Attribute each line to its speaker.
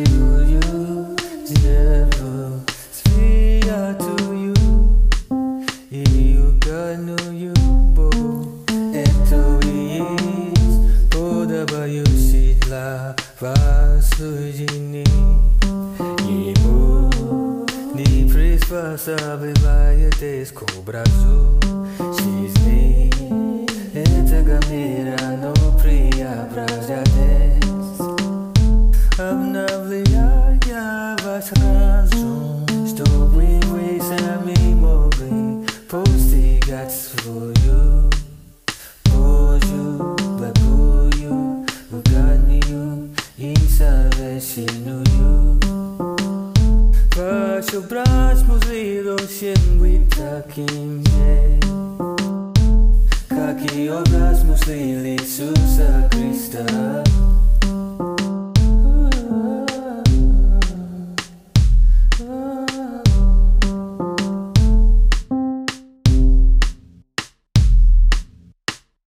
Speaker 1: святую деву, святую и угодную Богу. Это и есть подобающий для вас служение. Ему не приспосабливаетесь к образу жизни этого мира, но преобразуйтесь, обновляя ваш разум, чтобы вы сами могли постигать свою Божью, благую, угодную и совершенную. Ваш образ должен быть таким же, как и образ мысли Иисуса Христа.